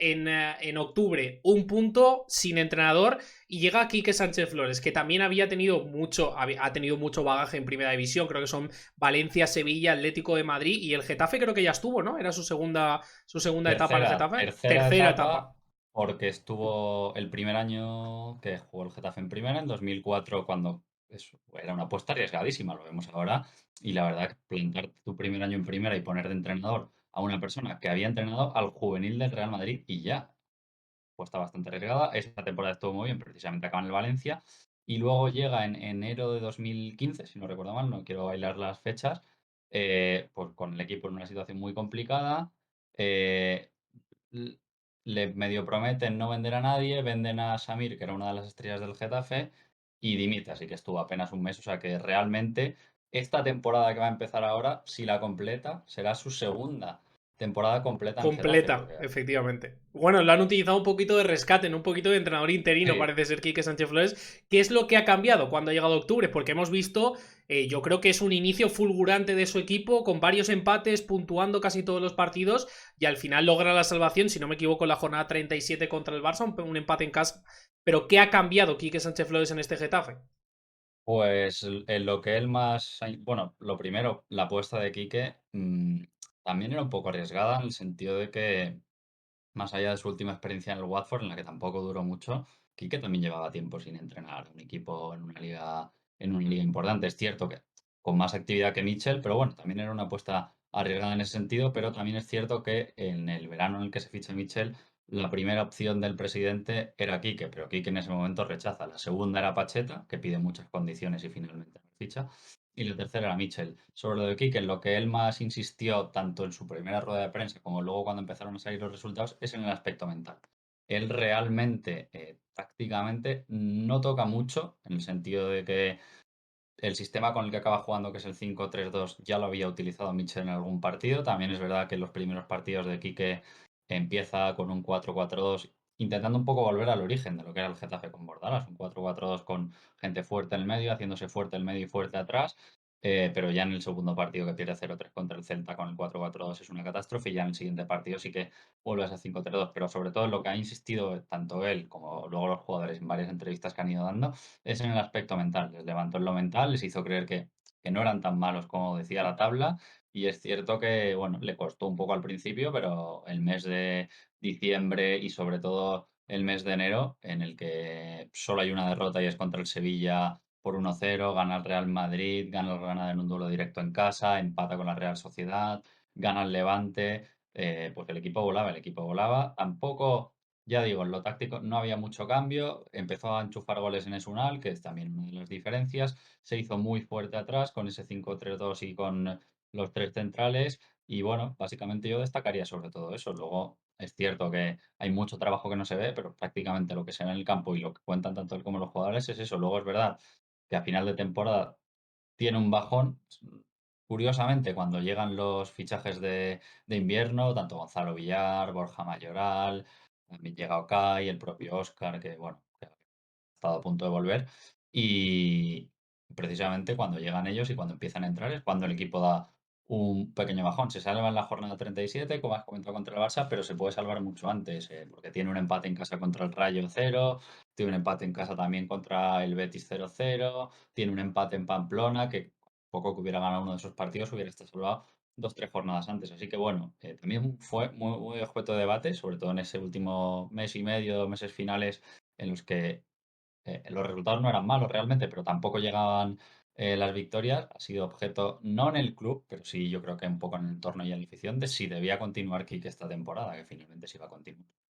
en octubre un punto sin entrenador y llega Quique Sánchez Flores, que también ha tenido mucho bagaje en primera división. Creo que son Valencia, Sevilla, Atlético de Madrid y el Getafe creo que ya estuvo, ¿no? Era su segunda etapa en el Getafe. Tercera Tercera etapa, etapa. porque estuvo el primer año que jugó el Getafe en primera, en 2004, cuando era una apuesta arriesgadísima, lo vemos ahora, y la verdad que plantar tu primer año en primera y poner de entrenador a una persona que había entrenado al juvenil del Real Madrid y ya, apuesta bastante arriesgada. Esta temporada estuvo muy bien, precisamente acaba en el Valencia, y luego llega en enero de 2015, si no recuerdo mal, no quiero bailar las fechas, pues con el equipo en una situación muy complicada. eh, l- Le medio prometen no vender a nadie, venden a Samir, que era una de las estrellas del Getafe, y dimite, así que estuvo apenas un mes. O sea que realmente esta temporada que va a empezar ahora, si la completa, será su segunda temporada completa en el Getafe, Completa, porque efectivamente. Bueno, lo han utilizado un poquito de rescate, ¿no? Un poquito de entrenador interino, sí, parece ser Quique Sánchez Flores. ¿Qué es lo que ha cambiado cuando ha llegado octubre? Porque hemos visto, yo creo que es un inicio fulgurante de su equipo, con varios empates, puntuando casi todos los partidos, y al final logra la salvación, si no me equivoco, en la jornada 37 contra el Barça, un empate en casa. Pero ¿qué ha cambiado Quique Sánchez Flores en este Getafe? pues en lo que él más, bueno, lo primero, la apuesta de Quique también era un poco arriesgada en el sentido de que más allá de su última experiencia en el Watford, en la que tampoco duró mucho, Quique también llevaba tiempo sin entrenar un equipo en una liga importante. Es cierto que con más actividad que Mitchell, pero bueno, también era una apuesta arriesgada en ese sentido, pero también es cierto que en el verano en el que se ficha Mitchell, la primera opción del presidente era Quique, pero Quique en ese momento rechaza. La segunda era Pacheta, que pide muchas condiciones y finalmente no ficha. Y la tercera era Mitchell. Sobre lo de Kike, en lo que él más insistió, tanto en su primera rueda de prensa como luego cuando empezaron a salir los resultados, es en el aspecto mental. Él realmente, tácticamente, no toca mucho, en el sentido de que el sistema con el que acaba jugando, que es el 5-3-2, ya lo había utilizado Mitchell en algún partido. También es verdad que en los primeros partidos de Quique empieza con un 4-4-2, intentando un poco volver al origen de lo que era el Getafe con Bordalas, un 4-4-2 con gente fuerte en el medio, haciéndose fuerte el medio y fuerte atrás. Pero ya en el segundo partido que pierde 0-3 contra el Celta con el 4-4-2 es una catástrofe, y ya en el siguiente partido sí que vuelve a ese 5-3-2. Pero sobre todo en lo que ha insistido tanto él como luego los jugadores en varias entrevistas que han ido dando es en el aspecto mental. Les levantó en lo mental, les hizo creer que no eran tan malos como decía la tabla. Y es cierto que, bueno, le costó un poco al principio, pero el mes de diciembre y sobre todo el mes de enero, en el que solo hay una derrota y es contra el Sevilla por 1-0, gana el Real Madrid, gana el Granada en un duelo directo en casa, empata con la Real Sociedad, gana el Levante, pues el equipo volaba, el equipo volaba. Tampoco, ya digo, en lo táctico no había mucho cambio. Empezó a enchufar goles en Esunal, que es también una de las diferencias. Se hizo muy fuerte atrás con ese 5-3-2 y con los tres centrales. Y bueno, básicamente yo destacaría sobre todo eso. Luego es cierto que hay mucho trabajo que no se ve, pero prácticamente lo que se ve en el campo y lo que cuentan tanto él como los jugadores es eso. Luego es verdad que a final de temporada tiene un bajón. Curiosamente, cuando llegan los fichajes de invierno, tanto Gonzalo Villar, Borja Mayoral, también llega Okay, el propio Óscar, que bueno, que ha estado a punto de volver. Y precisamente cuando llegan ellos y cuando empiezan a entrar es cuando el equipo da un pequeño bajón. Se salva en la jornada 37, como has comentado, contra el Barça, pero se puede salvar mucho antes, porque tiene un empate en casa contra el Rayo 0, tiene un empate en casa también contra el Betis 0-0, tiene un empate en Pamplona, que poco que hubiera ganado uno de esos partidos hubiera estado salvado 2-3 jornadas antes. Así que bueno, también fue muy, muy objeto de debate, sobre todo en ese último mes y medio, 2 meses finales, en los que los resultados no eran malos realmente, pero tampoco llegaban las victorias. Ha sido objeto, no en el club, pero sí yo creo que un poco en el entorno y en la afición, de si debía continuar Quique esta temporada, que finalmente sí va a continuar.